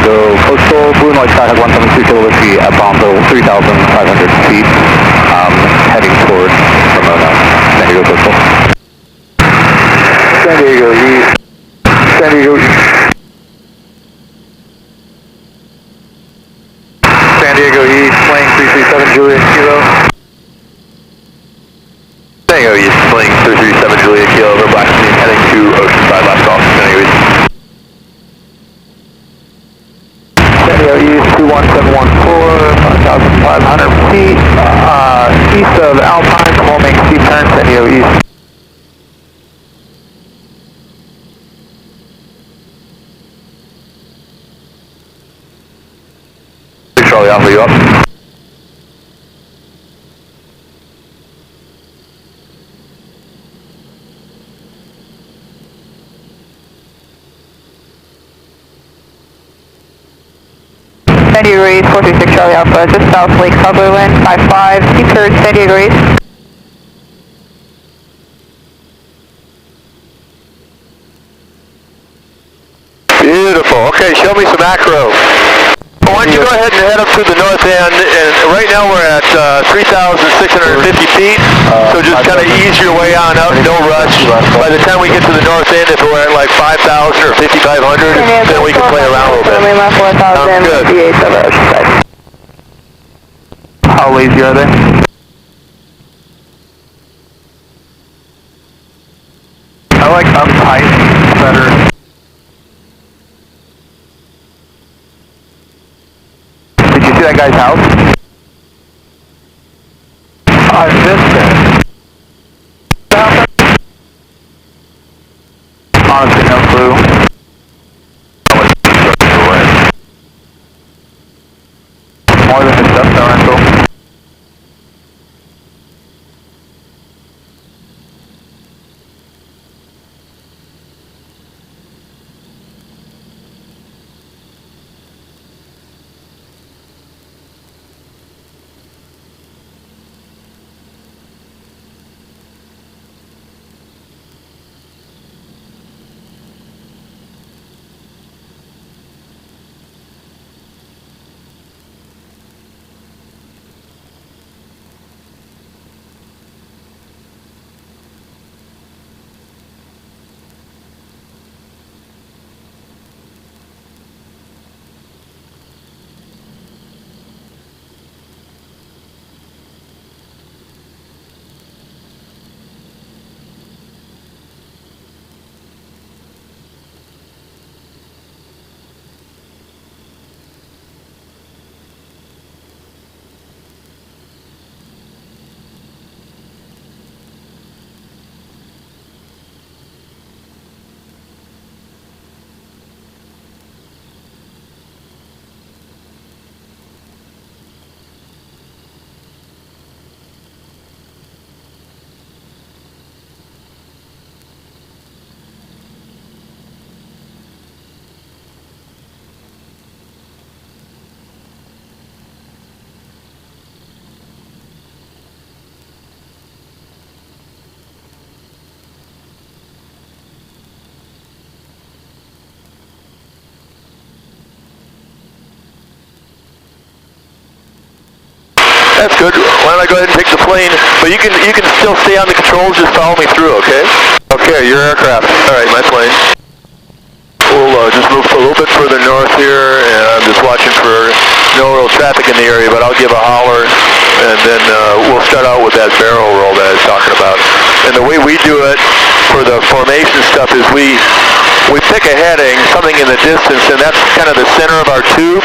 Diego Coastal, Blue Noise Sky has 172 Kilo Whiskey at bomb level 3,500 feet, heading towards Ramona, San Diego Coastal. San Diego East, San Diego East. San Diego East, flying 337 Juliet Kilo. San Diego East, flying 337 Juliet Kilo over Black Stream, heading to Oceanside, last call, San Diego East. San Diego East, 21714, 5,500 feet, east of Alpine, come on, make steep turn, San Diego East. Charlie Alpha, you up? San Diego East, 436 Charlie Alpha, just south Lake Sutherland, 55, steep turn, San Diego East. Beautiful, okay, show me some macro. Why don't you go ahead and head up to the north end, and right now we're at 3,650 feet, so just kind of ease your way on up, no rush. By the time we get to the north end, if we're at like 5,000 or 5,500, then we can play around a little bit. Sounds good. How lazy are they? I like uptight better. Did you see that guy's house? I missed it. Honestly, no clue. More than a Cessna rental. That's good. Why don't I go ahead and take the plane? But you can still stay on the controls. Just follow me through, okay? Okay, your aircraft. All right, my plane. We'll just move a little bit further north here, and I'm just watching for no real traffic in the area. But I'll give a holler, and then we'll start out with that barrel roll that I was talking about. And the way we do it for the formation stuff is we pick a heading, something in the distance, and that's kind of the center of our tube.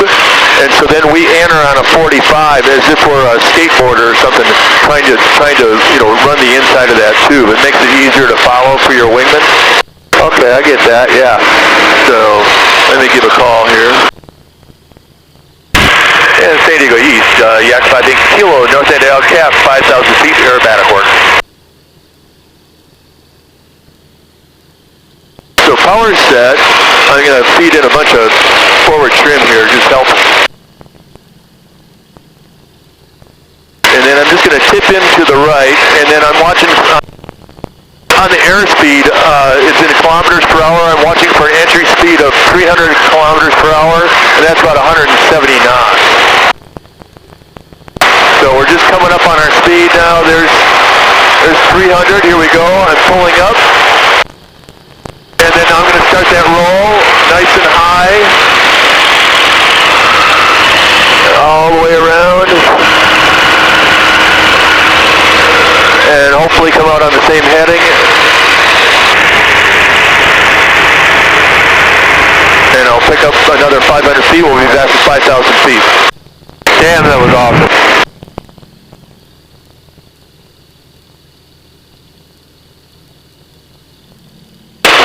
And so then we enter on a 45 as if we're a skateboarder or something, trying to run the inside of that tube. It makes it easier to follow for your wingman. Okay, I get that. Yeah. So let me give a call here. And San Diego East, Yak-52 Kilo, north end Al Cap, 5,000 feet, aerobatic work. So power set. I'm going to feed in a bunch of forward trim here, just help. And then I'm just going to tip in to the right, and then I'm watching on the airspeed, it's in kilometers per hour. I'm watching for an entry speed of 300 kilometers per hour, and that's about 170 knots. So we're just coming up on our speed now. There's 300. Here we go. I'm pulling up. And then I'm going to start that roll nice and high. All the way around. And hopefully come out on the same heading. And I'll pick up another 500 feet. We'll be back to 5,000 feet. Damn, that was awesome.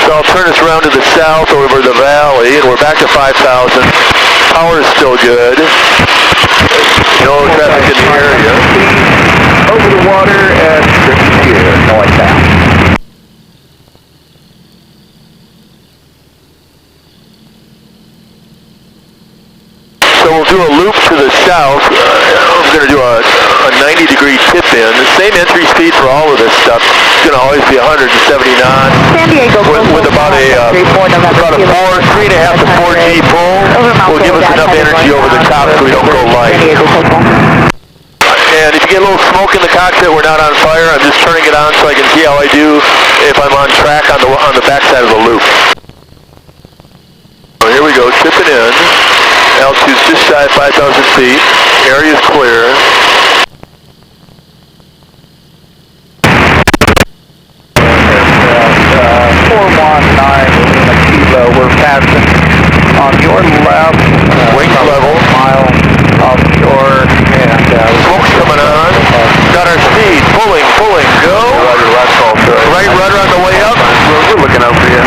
So I'll turn us around to the south over the valley, and we're back to 5,000. Power is still good. No traffic in the area. Over the water and here, northbound. So we'll do a loop to the south. I'm going to do a 90-degree tip in. The same entry speed for all of this stuff. It's going to always be 170 knots. San Diego with about a 3.5 to 4G pull. Will give us enough energy over the top so we don't go light. And if you get a little smoke in the cockpit, we're not on fire. I'm just turning it on so I can see how I do if I'm on track on the backside of the loop. So here we go, tipping in. Altitude's just shy of 5,000 feet. Area's clear. And 419 Kilo, we're passing on your left. Wing level. Mile offshore, and smoke's coming on. Got our speed. Pulling, go. Right rudder on the way up. We're looking out for you.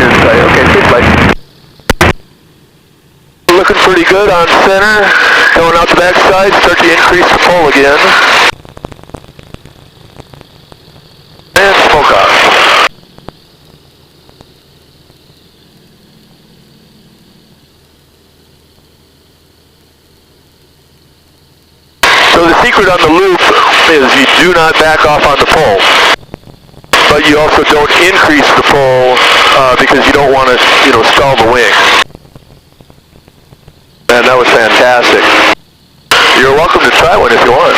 Okay, good place. Looking pretty good on center. Going out the backside, start to increase the pull again. And smoke off. So the secret on the loop is you do not back off on the pull. But you also don't increase the pull because you don't want to, stall the wing. Man, that was fantastic. You're welcome to try one if you want.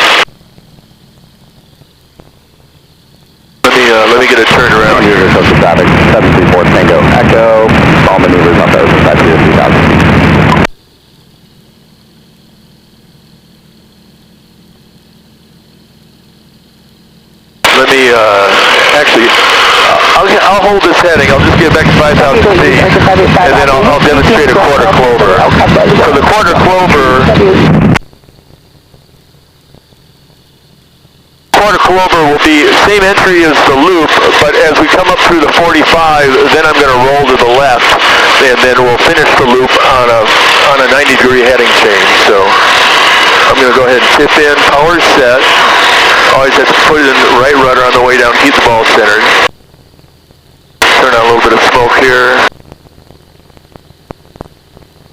Let me get it turned around here. Coast traffic, 734 Tango Echo. All maneuvers on those inside 3,000 feet. Let me, actually, I'll hold this heading. I'll just get back to 5,000 feet, and then I'll demonstrate a quarter clover. So the quarter clover will be same entry as the loop, but as we come up through the 45, then I'm going to roll to the left, and then we'll finish the loop on a 90-degree heading change. So I'm going to go ahead and tip in, power set. Always have to put it in the right rudder on the way down, keep the ball centered. Turn on a little bit of smoke here.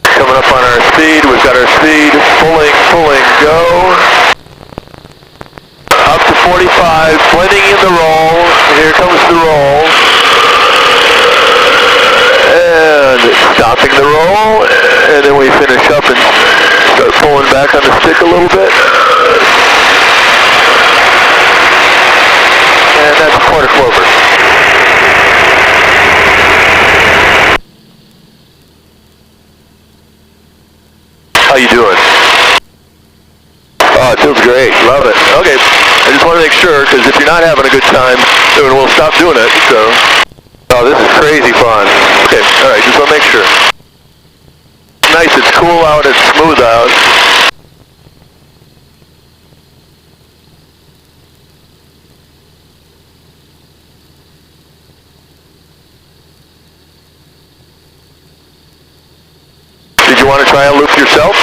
Coming up on our speed, we've got our speed, pulling, go. Up to 45, blending in the roll. Here comes the roll. And stopping the roll, and then we finish up and start pulling back on the stick a little bit. And that's a quarter clover. How you doing? Oh, it feels great. Love it. Okay. I just want to make sure, because if you're not having a good time, then we'll stop doing it. So, oh, this is crazy fun. Okay. All right. Just want to make sure. Nice. It's cool out. It's smooth out. Did you want to try a loop yourself?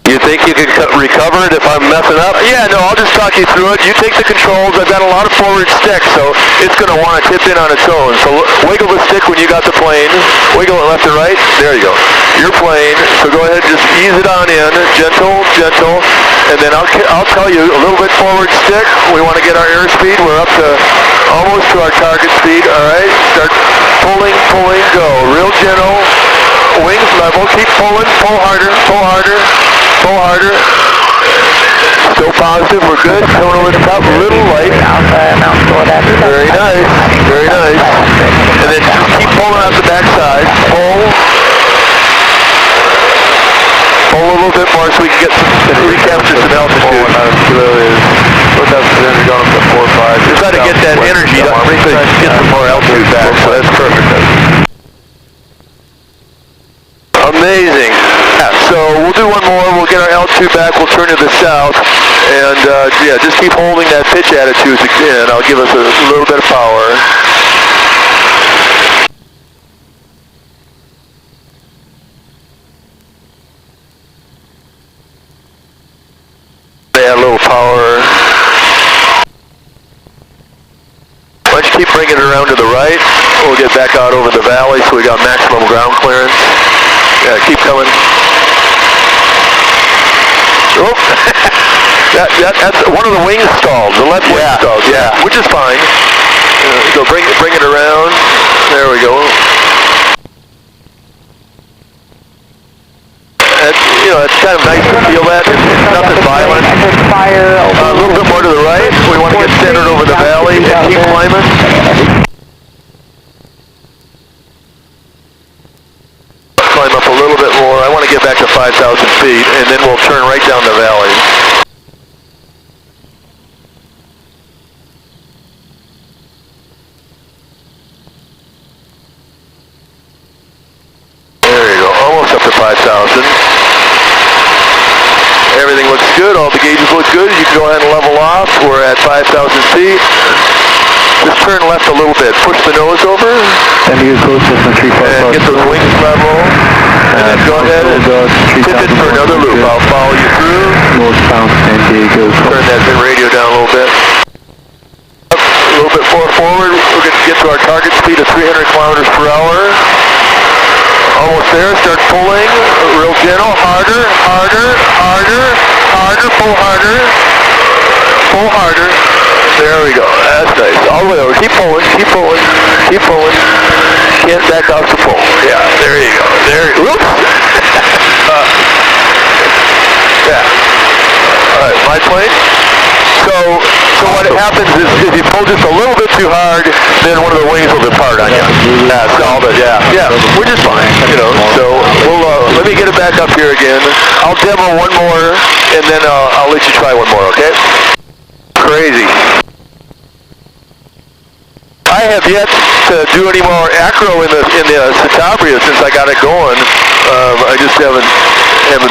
You think you can recover it if I'm messing up? Yeah, no, I'll just talk you through it. You take the controls. I've got a lot of forward stick, so it's going to want to tip in on its own. So wiggle the stick when you got the plane. Wiggle it left and right. There you go. your plane. So go ahead, just ease it on in, gentle, gentle, and then I'll tell you a little bit forward stick. We want to get our airspeed. We're up to almost to our target speed. All right, start pulling, pulling, go. Real gentle, wings level. Keep pulling, pull harder, pull harder, pull harder. Still positive, we're good. Coming over the top, a little light. Very nice, very nice. And then just keep pulling out the backside. Pull. Pull a little bit more so we can get some, recapture some altitude. Just try to get that energy to get some more altitude back, so that's perfect. Amazing. Yeah, so we'll do one more, we'll get our altitude back, we'll turn to the south, and yeah, just keep holding that pitch attitude again. I'll give us a little bit of power. Add a little power. Why don't you keep bringing it around to the right, we'll get back out over the valley so we got maximum ground clearance. Yeah, keep coming. Oh, that's one of the wing stalls, the left wing stalls, yeah, which is fine. So bring it around. There we go. It's kind of nice to feel that. It's nothing violent. A little bit more to the right. We want to get centered over the valley and keep climbing. Climb up a little bit more. I want to get back to 5,000 feet, and then we'll turn right down the valley. There you go, almost up to 5,000. Everything looks good, all the gauges look good. You can go ahead and level off. We're at 5,000 feet. Just turn left a little bit. Push the nose over. And get those wings level. And then go ahead and pivot for another loop. I'll follow you through. Turn that radio down a little bit. Up a little bit more forward. We're going to get to our target speed of 300 kilometers per hour. Almost there. Start pulling. Real gentle. Harder, harder, harder, harder. Pull harder. Pull harder. There we go. That's nice. All the way over. Keep pulling. Keep pulling. Keep pulling. Can't back off the pull. Yeah. There you go. There. Whoops. Yeah. All right. My plane. So what happens is if you pull just a little bit too hard, then one of the wings will depart on you. Yeah, solve it. Yeah, which is fine. So we'll let me get it back up here again. I'll demo one more, and then I'll let you try one more. Okay? Crazy. I have yet to do any more acro in the Citabria since I got it going. I just haven't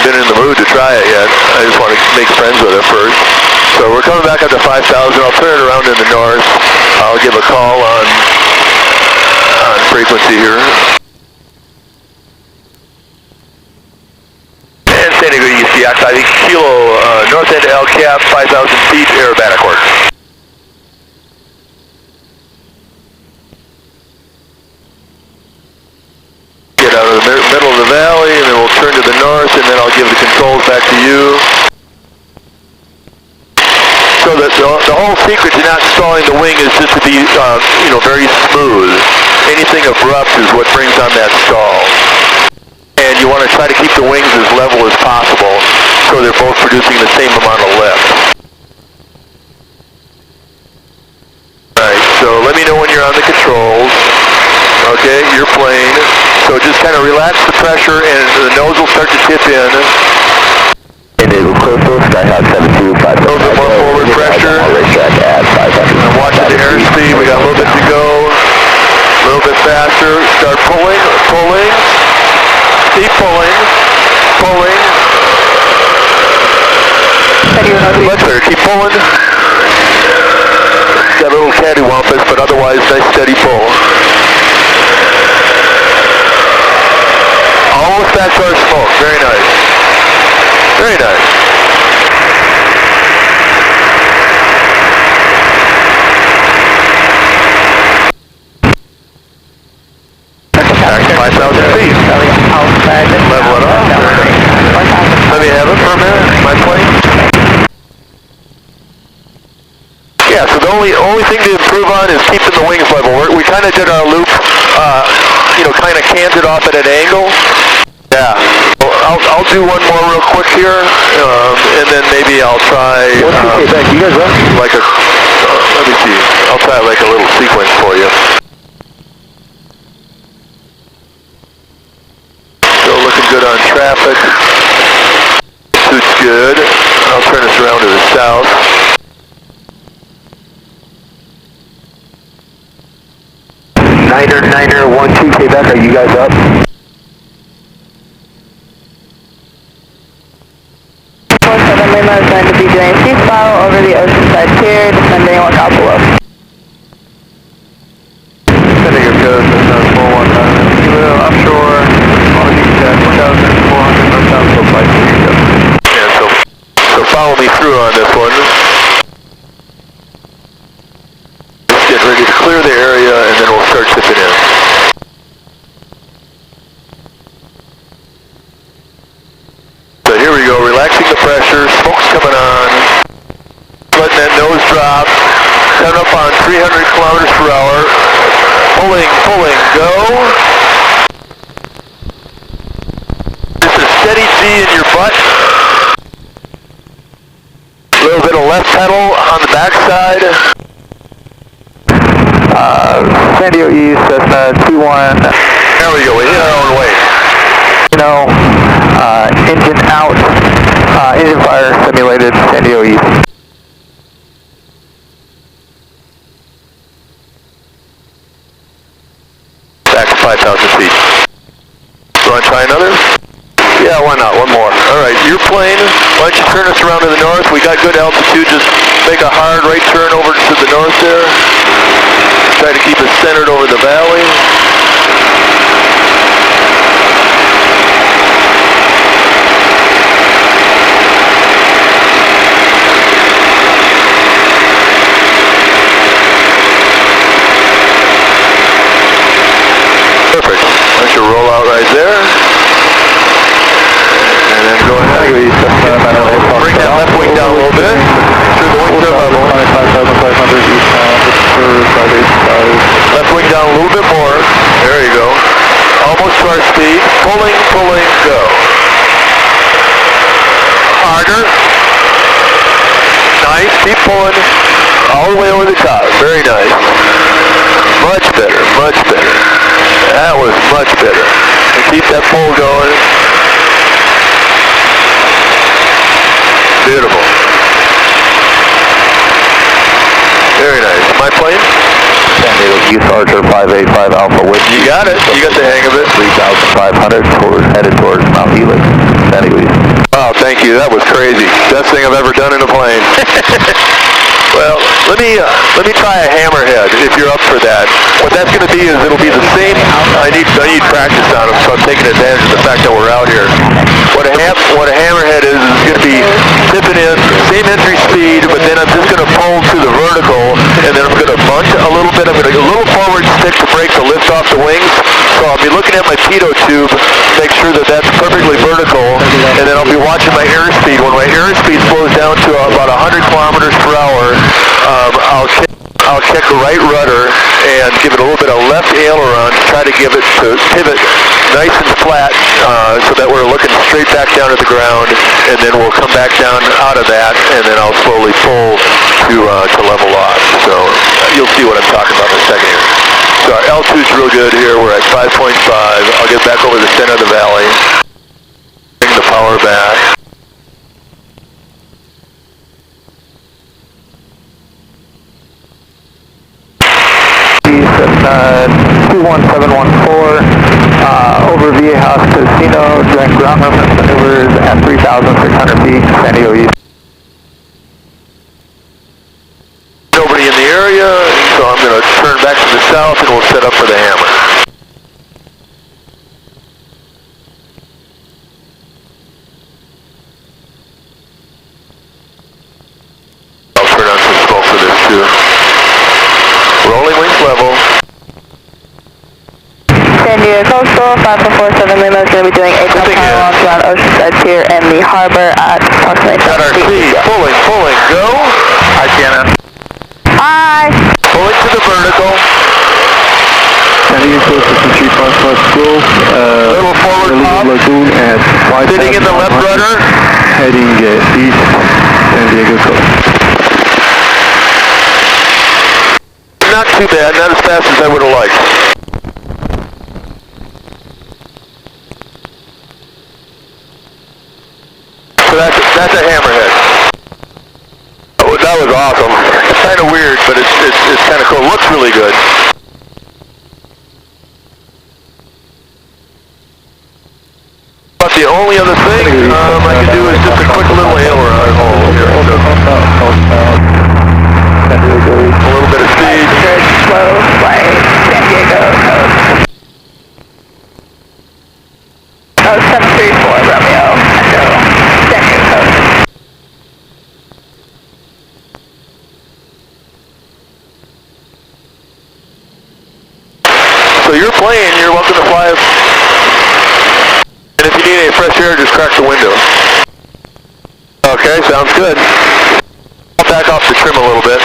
been in the mood to try it yet. I just want to make friends with it first. So we're coming back up to 5,000. I'll turn it around in the north. I'll give a call on frequency here. And San Diego East, Yak-52 Kilo, north end El Cap, 5,000 feet, aerobatic work. Get out of the middle of the valley, and then we'll turn to the north, and then I'll give the controls back to you. So that the whole secret to not stalling the wing is just to be, very smooth. Anything abrupt is what brings on that stall. And you want to try to keep the wings as level as possible so they're both producing the same amount of lift. Alright, so let me know when you're on the controls. Okay, your plane. So just kind of relax the pressure and the nose will start to tip in. A little bit more forward pressure. I'm watching the airspeed. We got a little bit to go. A little bit faster. Start pulling, pulling. Keep pulling, pulling. Much better. Keep pulling. Got a little cattywampus, but otherwise nice steady pull. Almost back to our smoke. Very nice. Very nice. Back to 5,000 feet. outside the level it off. Let me have it for a minute, my plane. Yeah, so the only thing to improve on is keeping the wings level. We kind of did our loop, kind of canted off at an angle. Yeah, well, I'll do one more real quick here, and then maybe I'll try. What's back? You guys up? Like a, let me see. I'll try like a little sequence for you. Still looking good on traffic. Suit's good. I'll turn this around to the south. Niner, 12 Quebec, are you guys up? Lima is going to be doing a ceasefire over the oceanside pier, descending lookout below. Sending your code, that's 419. Kilo, offshore, on the beach at 1,400 northbound, so flight to you. Yeah, so follow me through on this one. Let's get ready to clear the area, and then we'll start tipping in. So here we go, relaxing the pressure, smoke's coming on, letting that nose drop, coming up on 300 kilometers per hour, pulling, go. Just a steady G in your butt. A little bit of left pedal on the backside. San Diego East, Cessna 21. There we go, we hit our own weight. Engine out, engine fire simulated, San Diego East. Back to 5,000 feet. You want to try another? Yeah, why not? One more. All right, your plane, why don't you turn us around to the north? We got good altitude, just make a hard right turn over to the north there. Try to keep it centered over the valley. Perfect. That's your rollout right there. And then go ahead. Bring that left wing down a little bit. Make sure the wings are level. 5,500 eastbound, Left wing down a little bit more. There you go. Almost to our speed. Pulling, go. Harder. Nice. Keep pulling. All the way over the top. Very nice. Much better. That was much better. And keep that pull going. Beautiful. Very nice. My plane? San Diego East Archer 585 Alpha Wind. You got it. You got the hang of it. 3,500 headed towards Mount Helix, San Diego East. Oh, thank you. That was crazy. Best thing I've ever done in a plane. Well, let me try a hammerhead if you're up for that. What that's going to be is it'll be the same. I need practice on them, so I'm taking advantage of the fact that we're out here. What a hammerhead is going to be tipping in, same entry speed, but then I'm just going to pull to the vertical, and then I'm going to bunt a little bit. I'm going to go a little forward stick to break the lift off the wings. So I'll be looking at my pitot tube, make sure that that's perfectly vertical, and then I'll be watching my airspeed. When my airspeed slows down to about 100 kilometers per hour, I'll check the right rudder and give it a little bit of left aileron to try to give it to pivot nice and flat so that we're looking straight back down at the ground, and then we'll come back down out of that, and then I'll slowly pull to level off. So you'll see what I'm talking about in a second here. So our altitude's real good here. We're at 5.5. I'll get back over the center of the valley. Bring the power back. Cessna 21714 over Viejas Casino, doing ground movement maneuvers at 3,600 feet, San Diego East. Nobody in the area, so I'm going to turn back to the south and we'll set up for the hammer. I'll turn on some smoke for this too. Rolling wings level. San Diego Coastal, Alpha 47 Lima is going to be doing 8 power launch around Oceanside Pier and the harbor at approximately 7 Got our speed, pulling, go. Hi, Sienna. Hi. Pulling to the vertical. Sending you close to 355 school. Little forward pop. Lagoon at Sitting in the left rudder. Heading east, San Diego coast. Not too bad, not as fast as I would have liked. So that's a hammerhead. Oh, that was awesome. It's kind of weird, but it's kind of cool. Looks really good. But the only other thing I can do is just a quick little aileron hole here. A little bit of speed. Good slow flight, San Diego coast. Oh, 734 Romeo, Echo, San Diego coast. So you're playing, you're welcome to fly. And if you need any fresh air, just crack the window. Okay, sounds good. I'll back off the trim a little bit.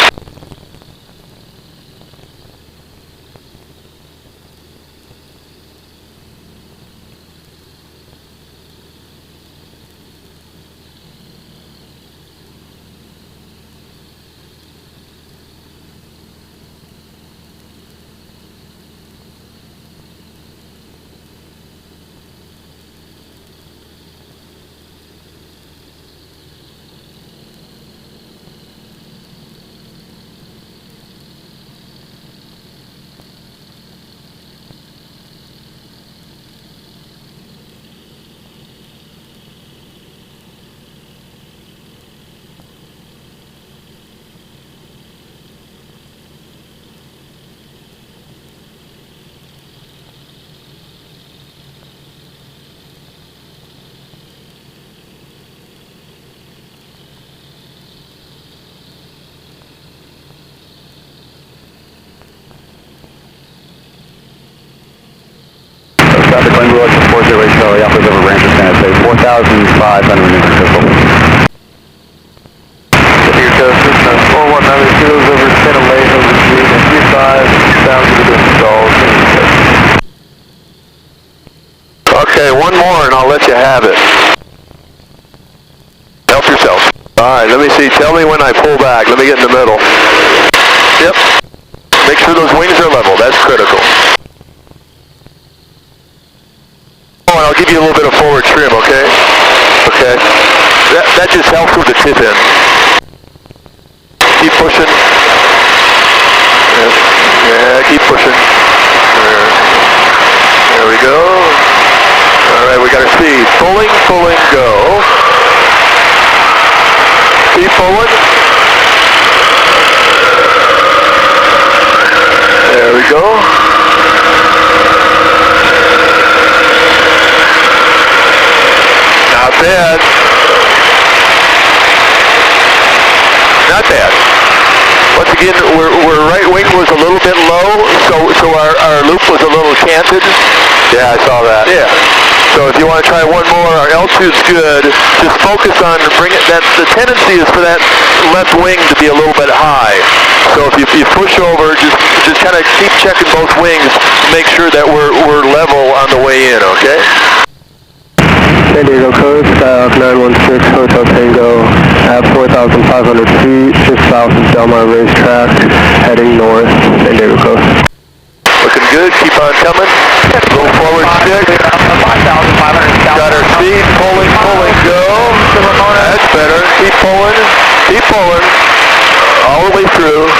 Traffic lane rule 408 Charlie, Alpha's over Rancho San Jose, 4,500 meters crystal. Your coast, system 4192 is over Santa Lake, over speed, and 35, sounds to the stalls. Okay, one more and I'll let you have it. Help yourself. Alright, let me see. Tell me when I pull back. Let me get in the middle. Yep. Make sure those wings are level. That's critical. Oh, and I'll give you a little bit of forward trim, okay? Okay. That just helps with the tip in. Keep pushing. Yeah, keep pushing. There we go. Alright, we got our speed. Pulling, go. Keep pulling. There we go. Not bad. Not bad. Once again, our right wing was a little bit low, so our loop was a little canted. Yeah, I saw that. Yeah. So if you want to try one more, our altitude's good. Just focus on bring it. The tendency is for that left wing to be a little bit high. So if you push over, just kind of keep checking both wings, make sure that we're level on the way in. Okay. San Diego coast, 916 Hotel Tango at 4,500 feet, just south of Del Mar Racetrack, heading north, San Diego coast. Looking good, keep on coming. Go forward 6. Got our speed, pulling, go. That's better, keep pulling. All the way through.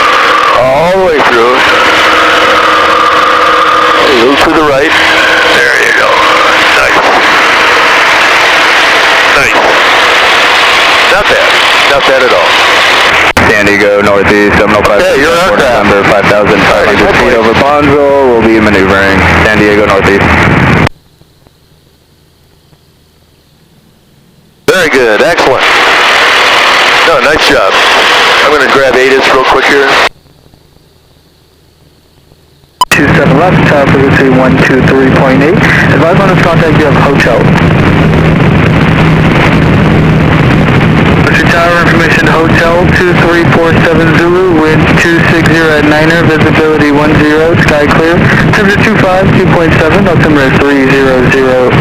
Move to the right. There you go. Nice. Not bad at all. San Diego northeast, 705. Okay, you're aircraft. Number 5,500 feet over Bonville. We'll be maneuvering San Diego northeast. Very good, excellent. No, nice job. I'm going to grab ATIS real quick here. 27 left, tower frequency 123.8. Advise on this contact, you have hotel. Tower information, hotel 2347 Zulu, wind 260 at 9er, visibility 10, sky clear, temperature 25, 2.7, altimeter 3000.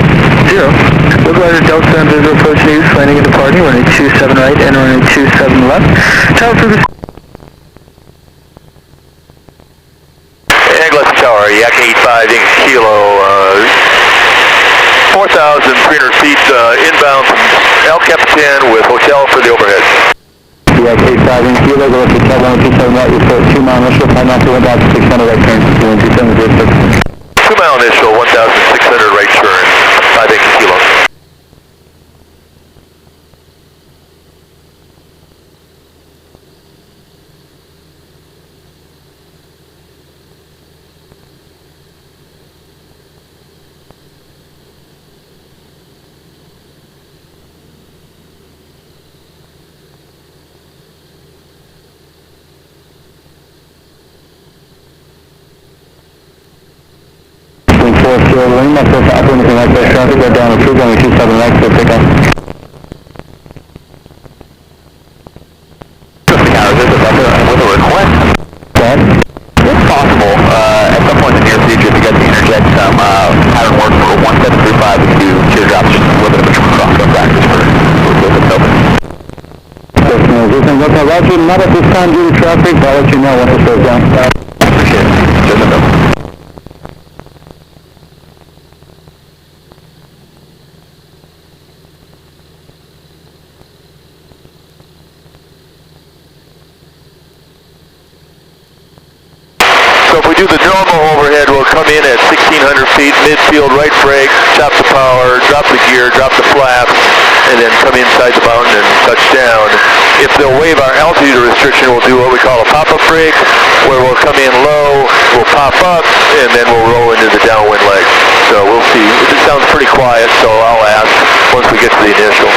Localizer Delta and visual approach news, landing and departing, running 27 right and running 27 left. Tower frequency. And Gillespie Tower, Yak-52 Kilo, 4,300 feet inbound from Yak-52 with hotel for the overhead. Yak-52 Kilo, Gillespie Tower, 127 right, report 2 mile initial, 5 knots to 1,600 right turn, 2706. 2 mile initial, 1,600 right turn, 5 Kilo. Lima, so if I anything like that, traffic go down approved on the 27 right, so pick up. With a request, if possible, at some point in the near future, if you guys can interject some pattern work for 1735 to teardrops, just a little bit of a crossroad practice for it's open. Roger, not at this time due to traffic, but I'll let you know when it slows down. Appreciate it. Just a minute. So if we do the normal overhead, we'll come in at 1,600 feet, midfield, right brake, chop the power, drop the gear, drop the flaps, and then come inside the mountain and touch down. If they'll waive our altitude restriction, we'll do what we call a pop-up brake, where we'll come in low, we'll pop up, and then we'll roll into the downwind leg. So we'll see. It sounds pretty quiet, so I'll ask once we get to the initial.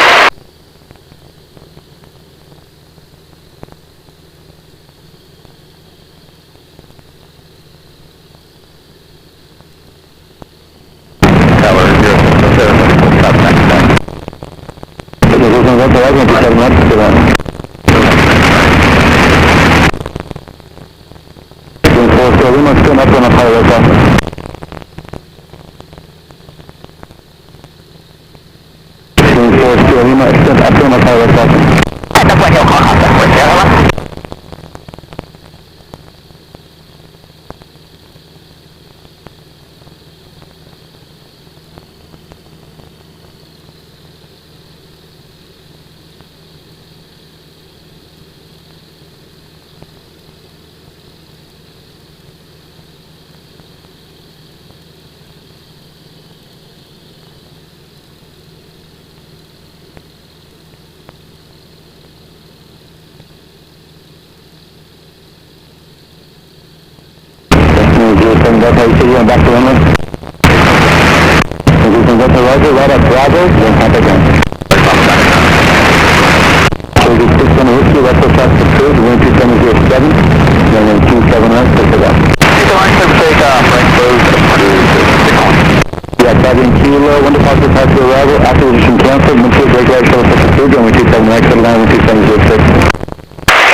That's how you see you back to inland. If you can get to Roger, right up Bravo, then contact again. So the 600 whiskey, that's what's up to food, wind 2707, then 27 right, take it up. 27 take off, right close, Yeah, Fabian Kilo, 1 departure past your arrival, acquisition canceled, midfield brake right, show us up to food, then 27 right, settle down, 2706.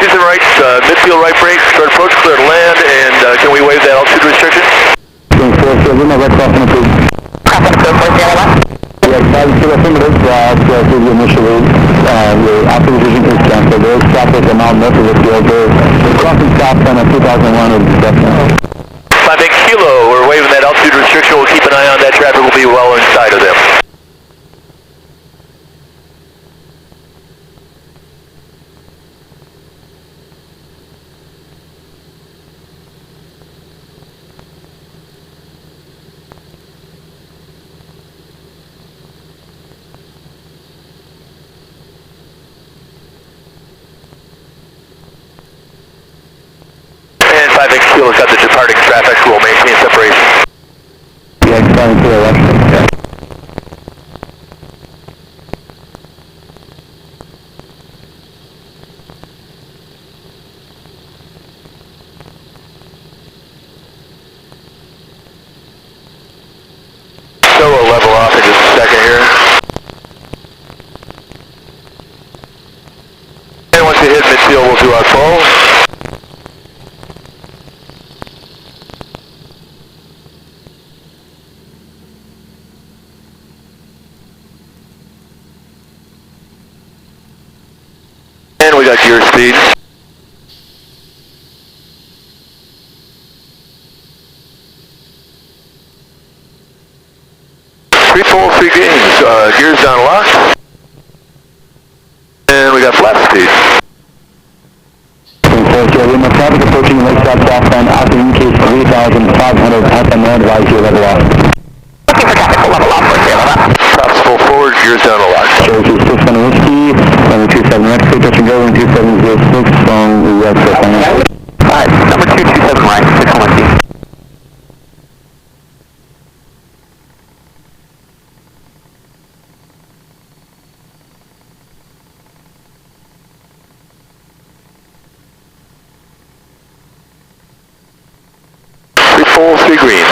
Houston right, midfield right brake, start approach, clear to land, and can we waive that altitude restriction? Lima, right crossing approved. Crossing approved, where's the other one? Yeah, Kilo affirmative, through initially, your authorization is canceled. There is traffic a mile north of the field. The crossing stops on a 2001 is definitely. 5 Kilo, we're waiving that altitude restriction, we'll keep an eye on that traffic, we'll be well inside of them. And 5 Kilo got the departing traffic, we'll maintain separation. Yeah, starting to the left. Yeah. 2 out full. And we got gear speed. Three full, 3 gains. Gears down locked. And we got flat speed. Lima traffic approaching Lakeside southbound after increase 3,500 at the north right here, level off. Looking for traffic, level off, Props full forward, gears down a lot. Cherokee 6 on whiskey, number 27 right, clear touch and go, 2706 from West Carolina. Alright, number 227 right, 6 on whiskey. Three full, 3 greens.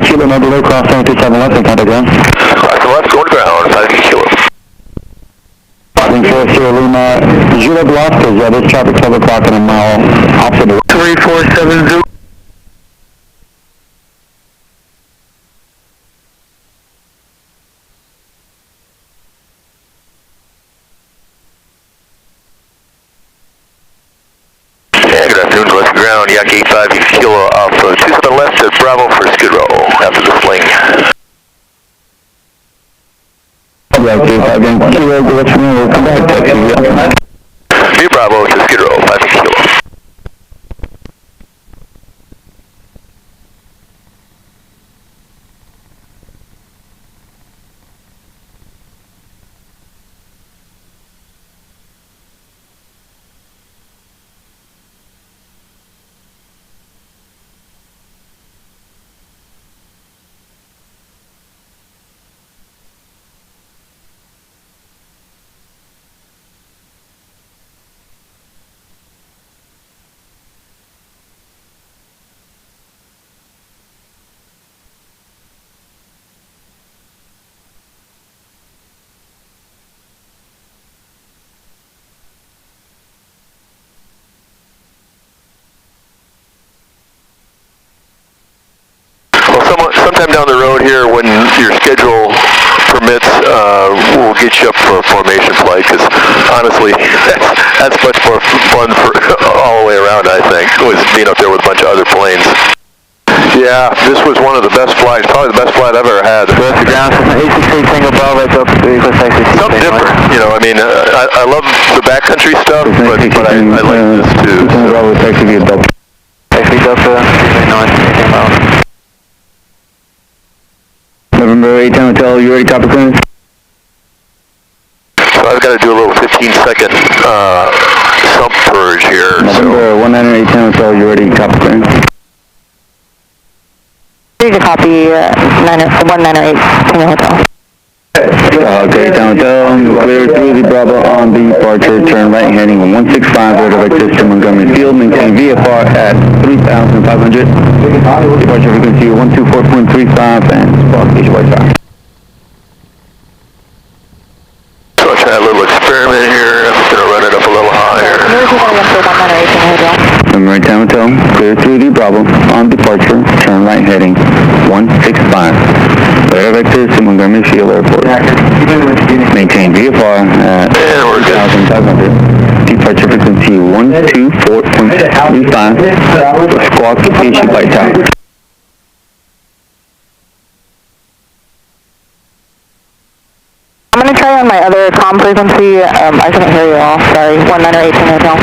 Kilo number below, cross 727 left, and contact ground. Crossing left, going to ground, 5 kilo. Crossing 4 Sierra Lima, Julia blocked, this traffic 12 o'clock in a mile, opposite the 3470. Yeah, good afternoon, west ground, Yak-52 kilo Alpha 27 left at Bravo for skid row after the fling. Yak-52 kilo, go let you know, we'll come back, taxi, yeah. Be Bravo to skid row, 5 kilo. Sometime down the road here, when your schedule permits, we'll get you up for a formation flight, because honestly, that's much more fun for all the way around, I think, was being up there with a bunch of other planes. Yeah, this was one of the best flights, probably the best flight I've ever had. West ground, 868 Tango Bravo, it's up to something different, you know, I mean, I love the backcountry stuff, but I like this too. Bravo, taxi via Delta. Taxi Delta, 399, November 8 10 Hotel, you ready, top of clearance? So I've got to do a little 15-second sump purge here. November 19 10 Hotel, you ready, top of clearance? Here's a copy, 1908, Tango Hotel. Okay, down Hotel, clear through the Bravo on departure, turn right heading 165, direct system Montgomery Field, maintain VFR at 3,500, departure frequency 124.35 and spot station Wi-Fi. So I'll try a little experiment here. I'm just going to run it up a little higher. November 8 Hotel, clear through the Bravo on departure, turn right heading 165. Direct to Montgomery Field Airport. Maintain VFR at 3,500. Departure frequency 124.35 for squawk issued by tower. I'm going to try on my other comm frequency. I couldn't hear you all. Sorry. 1908 Hotel.